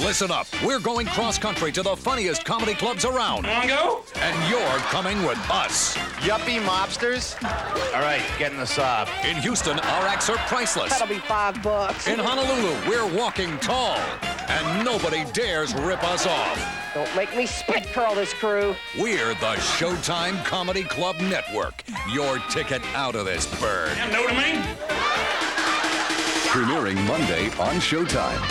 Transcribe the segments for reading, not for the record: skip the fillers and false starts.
Listen up. We're going cross-country to the funniest comedy clubs around. Wanna go? And you're coming with us. Yuppie mobsters? All right, getting the sob. In Houston, our acts are priceless. That'll be $5. In Honolulu, we're walking tall. And nobody dares rip us off. Don't make me spit curl this crew. We're the Showtime Comedy Club Network. Your ticket out of this bird. Yeah, Nodamean? Premiering Monday on Showtime.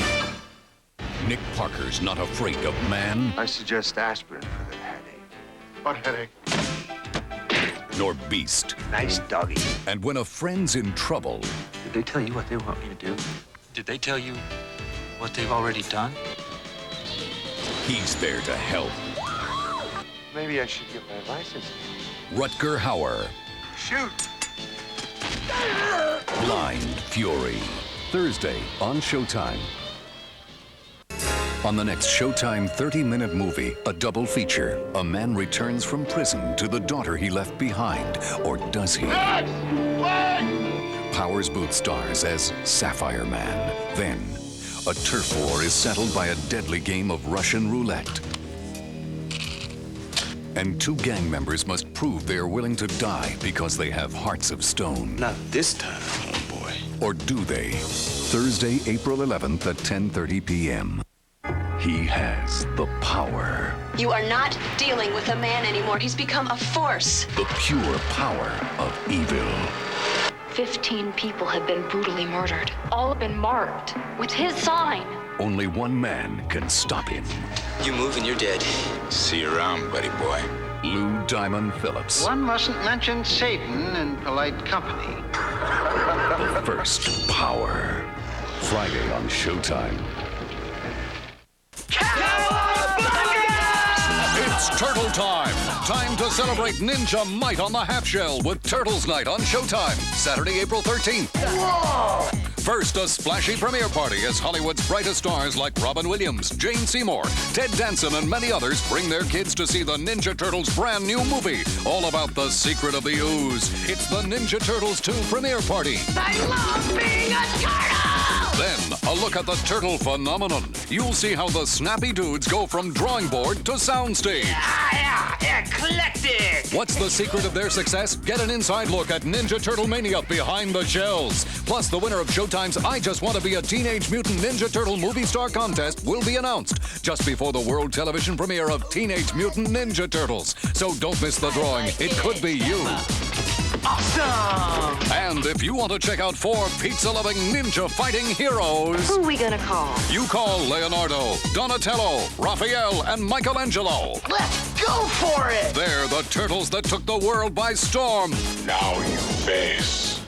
Nick Parker's not afraid of man. I suggest aspirin for the headache. What headache? Nor beast. Nice doggy. And when a friend's in trouble, Did they tell you what they want me to do? Did they tell you what they've already done? he's there to help. Maybe I should get my license. Rutger Hauer. Shoot! Blind Fury. Thursday on Showtime. On the next Showtime 30-minute movie, a double feature. A man returns from prison to the daughter he left behind. Or does he? Powers Booth stars as Sapphire Man. Then, a turf war is settled by a deadly game of Russian roulette. And two gang members must prove they are willing to die because they have hearts of stone. Not this time, oh boy. Or do they? Thursday, April 11th at 10:30 p.m. He has the power. You are not dealing with a man anymore. He's become a force. The pure power of evil. 15 people have been brutally murdered. All have been marked with his sign. Only one man can stop him. You move and you're dead. See you around, buddy boy. Lou Diamond Phillips. One mustn't mention Satan in polite company. The first power. Friday on Showtime. It's Turtle Time! Time to celebrate ninja might on the half shell with Turtles Night on Showtime, Saturday, April 13th. Whoa! First, a splashy premiere party as Hollywood's brightest stars like Robin Williams, Jane Seymour, Ted Danson, and many others bring their kids to see the Ninja Turtles' brand new movie, all about the secret of the ooze. It's the Ninja Turtles 2 premiere party. I love being a turtle! Then, a look at the turtle phenomenon. You'll see how the snappy dudes go from drawing board to soundstage. Eclectic! What's the secret of their success? Get an inside look at Ninja Turtle Mania Behind the Shells. Plus, the winner of Showtime's I Just Want to Be a Teenage Mutant Ninja Turtle Movie Star contest will be announced just before the world television premiere of Teenage Mutant Ninja Turtles. So don't miss the drawing. It could be you. Awesome! And if you want to check out 4 pizza-loving ninja fighting heroes... Who are we gonna call? You call Leonardo, Donatello, Raphael, and Michelangelo. Let's go for it! They're the turtles that took the world by storm. Now you face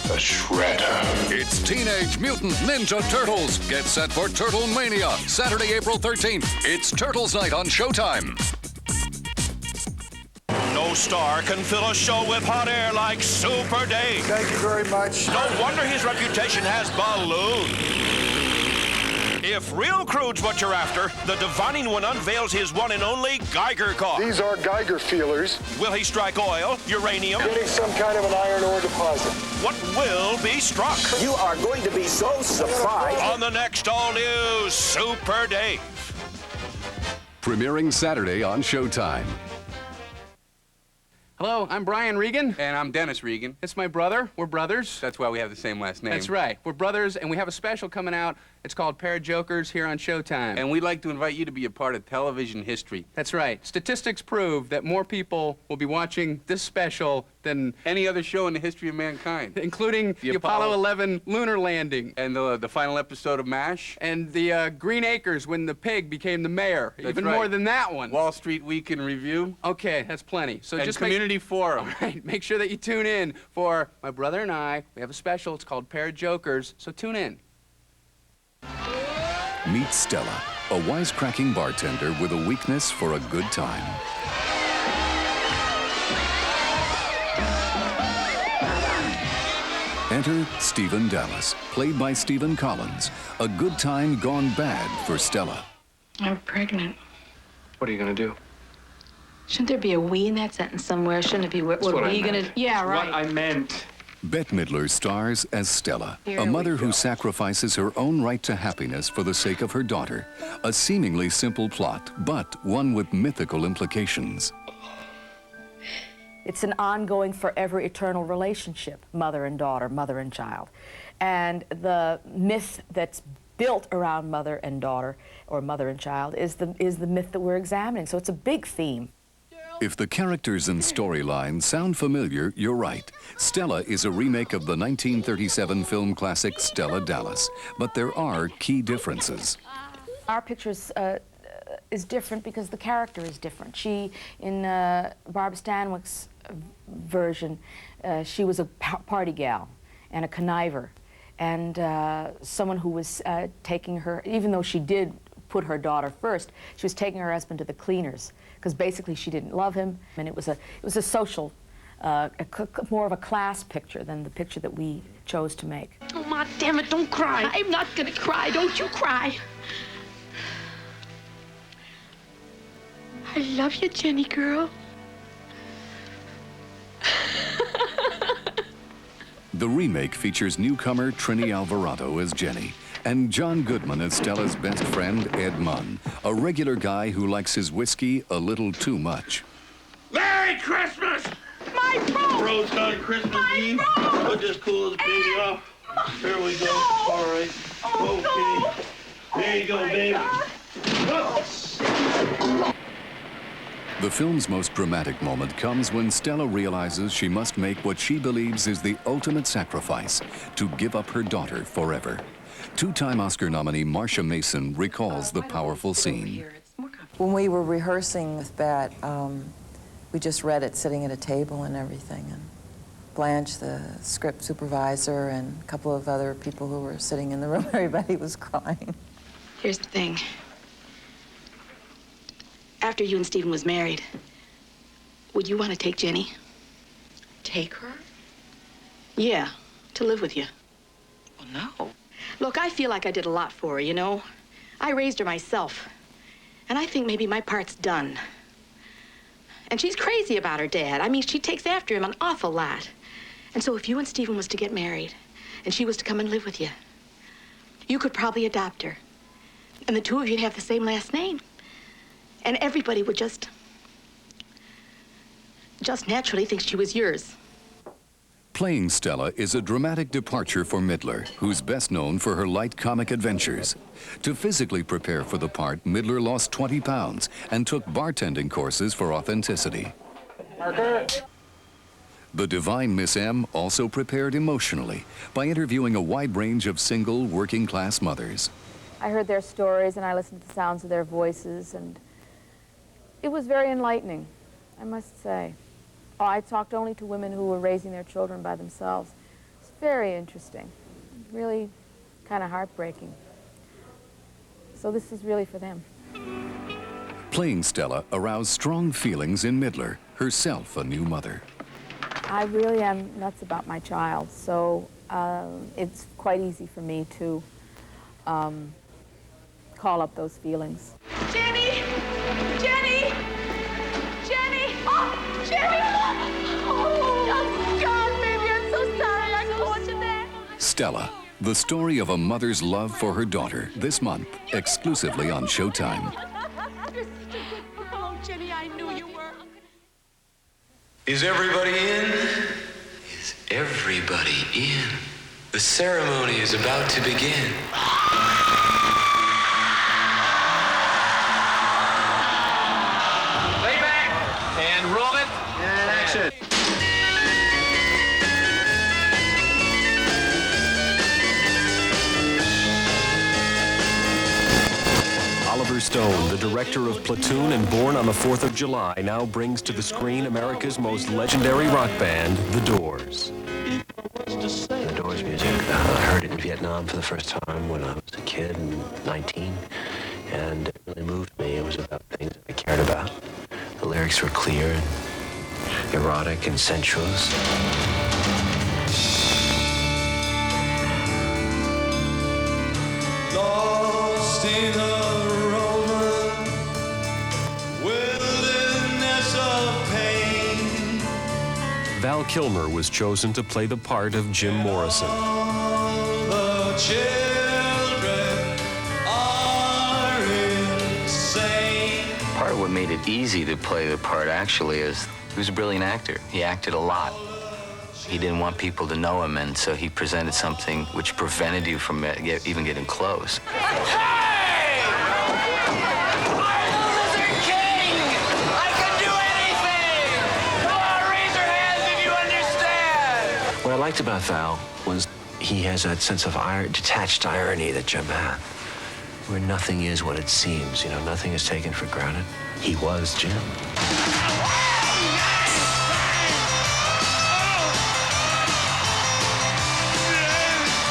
the Shredder. It's Teenage Mutant Ninja Turtles. Get set for Turtle Mania, Saturday, April 13th. It's Turtles Night on Showtime. No star can fill a show with hot air like Super Dave. Thank you very much. No wonder his reputation has ballooned. If real crude's what you're after, the divining one unveils his one and only Geiger cough. These are Geiger feelers. Will he strike oil, uranium? Getting some kind of an iron ore deposit. What will be struck? You are going to be so surprised. On the next all-new Super Dave. Premiering Saturday on Showtime. Hello, I'm Brian Regan. And I'm Dennis Regan. It's my brother. We're brothers. That's why we have the same last name. That's right. We're brothers, and we have a special coming out. It's called Pair of Jokers here on Showtime. And we'd like to invite you to be a part of television history. That's right. Statistics prove that more people will be watching this special than Any other show in the history of mankind. including the Apollo 11 lunar landing And the final episode of MASH. and the Green Acres when the pig became the mayor. That's Even right. more than that one. Wall Street Week in Review. Okay, that's plenty. So And just Community Forum. All right, make sure that you tune in for my brother and I. We have a special. It's called Pair of Jokers. So tune in. Meet Stella, a wisecracking bartender with a weakness for a good time. Enter Stephen Dallas, played by Stephen Collins. A good time gone bad for Stella. I'm pregnant. What are you going to do? Shouldn't there be a we in that sentence somewhere? Shouldn't it be, what are you gonna... Yeah, right. What I meant. Bette Midler stars as Stella, a mother who sacrifices her own right to happiness for the sake of her daughter. A seemingly simple plot, but one with mythical implications. It's an ongoing, forever, eternal relationship, mother and daughter, mother and child. And the myth that's built around mother and daughter, or mother and child, is the myth that we're examining. So it's a big theme. If the characters and storylines sound familiar, you're right. Stella is a remake of the 1937 film classic Stella Dallas, but there are key differences. Our picture is different because the character is different. She, in Barbara Stanwyck's version, she was a party gal and a conniver, and someone who was taking her, even though she did put her daughter first, she was taking her husband to the cleaners, because basically she didn't love him, and it was a social, more of a class picture than the picture that we chose to make. Oh, Ma, damn it, don't cry. I'm not gonna cry. Don't you cry. I love you, Jenny girl. The remake features newcomer Trini Alvarado as Jenny, and John Goodman as Stella's best friend, Ed Munn, a regular guy who likes his whiskey a little too much. Merry Christmas! My robe! Bro's on Christmas Eve. We'll just cool this baby off. Here we go. No. All right. Oh, Okay. There you go, baby. The film's most dramatic moment comes when Stella realizes she must make what she believes is the ultimate sacrifice, to give up her daughter forever. Two-time Oscar nominee Marsha Mason recalls the powerful scene. When we were rehearsing with Bette, we just read it sitting at a table and everything. And Blanche, the script supervisor, and a couple of other people who were sitting in the room, everybody was crying. Here's the thing. After you and Stephen was married, would you want to take Jenny? Take her? Yeah, to live with you. Well, no. Look, I feel like I did a lot for her, you know? I raised her myself. And I think maybe my part's done. And she's crazy about her dad. I mean, she takes after him an awful lot. And so if you and Stephen was to get married, and she was to come and live with you, you could probably adopt her. And the two of you'd have the same last name. And everybody would just naturally think she was yours. Playing Stella is a dramatic departure for Midler, who's best known for her light comic adventures. To physically prepare for the part, Midler lost 20 pounds and took bartending courses for authenticity. The divine Miss M also prepared emotionally by interviewing a wide range of single, working-class mothers. I heard their stories and I listened to the sounds of their voices, and it was very enlightening, I must say. Oh, I talked only to women who were raising their children by themselves. It's very interesting, really kind of heartbreaking. So this is really for them. Playing Stella aroused strong feelings in Midler, herself a new mother. I really am nuts about my child, so it's quite easy for me to call up those feelings. Jenny! Jenny! Jenny! Oh, Jenny! Oh, God, baby, I'm so sorry. I caught you there. Stella, the story of a mother's love for her daughter, this month, exclusively on Showtime. You're such a good girl. Oh, Jenny, I knew you were. Is everybody in? Is everybody in? The ceremony is about to begin. Lay back and roll it. And action. Oliver Stone, the director of Platoon and Born on the 4th of July, now brings to the screen America's most legendary rock band, The Doors. The Doors music, I heard it in Vietnam for the first time when I was a kid, 19, and it really moved me. It was about things I cared about. The lyrics were clear and erotic and sensuous. Lost in a Roman wilderness of pain. Val Val Kilmer was chosen to play the part of Jim Morrison. The children are insane. Part of what made it easy to play the part, actually, is he was a brilliant actor. He acted a lot. He didn't want people to know him, and so he presented something which prevented you from even getting close. Hey! I'm the Lizard King! I can do anything! Come on, raise your hands if you understand! What I liked about Val was he has that sense of detached irony that Jim had, where nothing is what it seems. You know, nothing is taken for granted. He was Jim.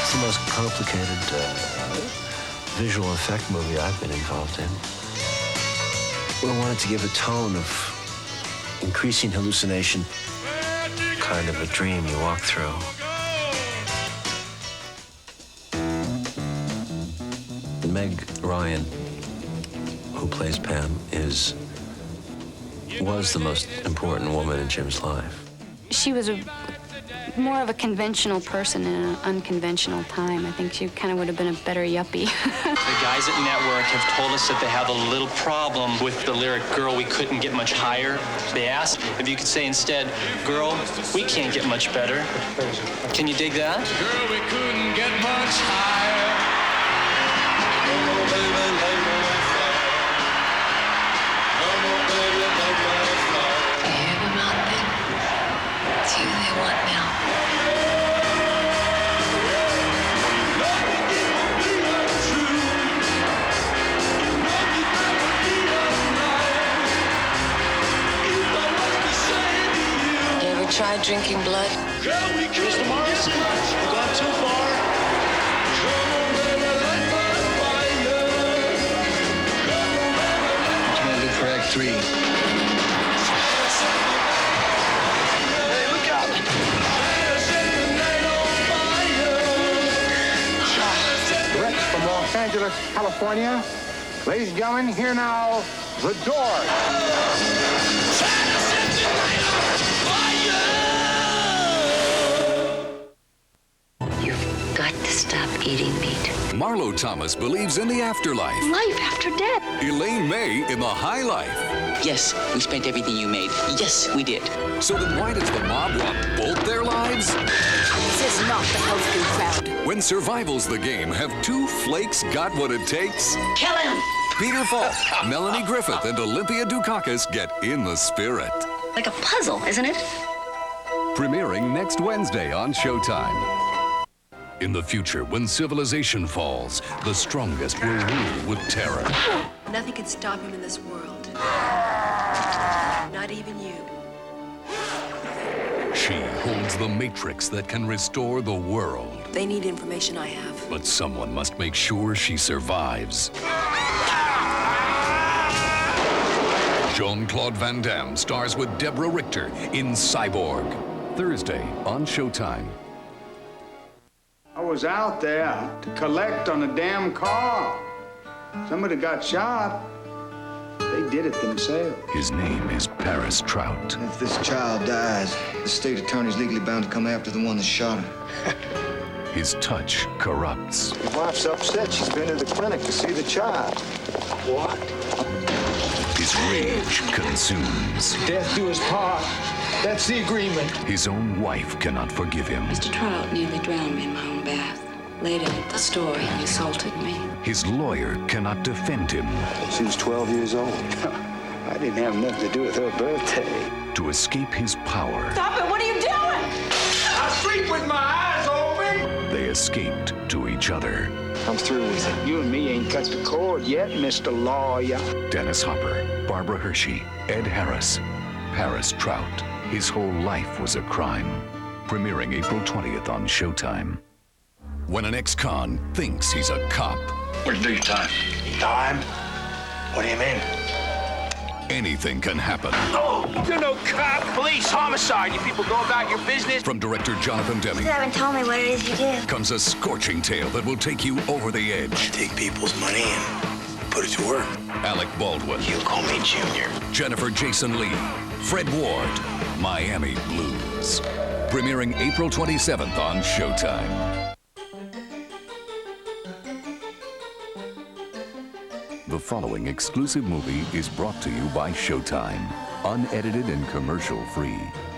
It's the most complicated visual effect movie I've been involved in. We wanted to give a tone of increasing hallucination, kind of a dream you walk through. Meg Ryan, who plays Pam, was the most important woman in Jim's life. She was more of a conventional person in an unconventional time. I think she kind of would have been a better yuppie. The guys at Network have told us that they have a little problem with the lyric, girl, we couldn't get much higher. They asked if you could say instead, girl, we can't get much better. Can you dig that? Girl, we couldn't get much higher. Oh, baby, lay my fire. Oh, baby, lay my fire. You hear them out there? It's you they want now. You ever tried drinking blood? Mr. Morrison, you've gone too far. For Act 3. Hey, look out! Direct from Los Angeles, California. Ladies and gentlemen, here now, The Doors. You've got to stop eating meat. Marlo Thomas believes in the afterlife. Life after death. Elaine May in the high life. Yes, we spent everything you made. Yes, we did. So then why does the mob want both their lives? This is not the health food crowd. When survival's the game, have two flakes got what it takes? Kill him! Peter Falk, Melanie Griffith, and Olympia Dukakis get in the spirit. Like a puzzle, isn't it? Premiering next Wednesday on Showtime. In the future, when civilization falls, the strongest will rule with terror. Nothing can stop him in this world. Not even you. She holds the matrix that can restore the world. They need information I have. But someone must make sure she survives. Jean-Claude Van Damme stars with Deborah Richter in Cyborg. Thursday on Showtime. I was out there to collect on a damn car. Somebody got shot. They did it themselves. His name is Paris Trout. If this child dies, the state attorney's legally bound to come after the one that shot her. His touch corrupts. His wife's upset. She's been to the clinic to see the child. What? His rage consumes. Death do his part. That's the agreement. His own wife cannot forgive him. Mr. Trout nearly drowned me in my own bath. Later at the store, he assaulted me. His lawyer cannot defend him. She was 12 years old. I didn't have nothing to do with her birthday. To escape his power, Stop it! What are you doing? I sleep with my eyes open. they escaped to each other. I'm through with it. You and me ain't cut the cord yet, Mr. Lawyer. Dennis Hopper, Barbara Hershey, Ed Harris, Paris Trout. His whole life was a crime. Premiering April 20th on Showtime. When an ex-con thinks he's a cop. Where'd you do your time? Time? What do you mean? Anything can happen. Oh, you're no cop, police, homicide. You people go about your business. From director Jonathan Demme You haven't told me what it is you do. comes a scorching tale that will take you over the edge. Take people's money and put it to work. Alec Baldwin. You call me Junior. Jennifer Jason Leigh. Fred Ward. Miami Blues. premiering April 27th on Showtime. The following exclusive movie is brought to you by Showtime, unedited and commercial-free.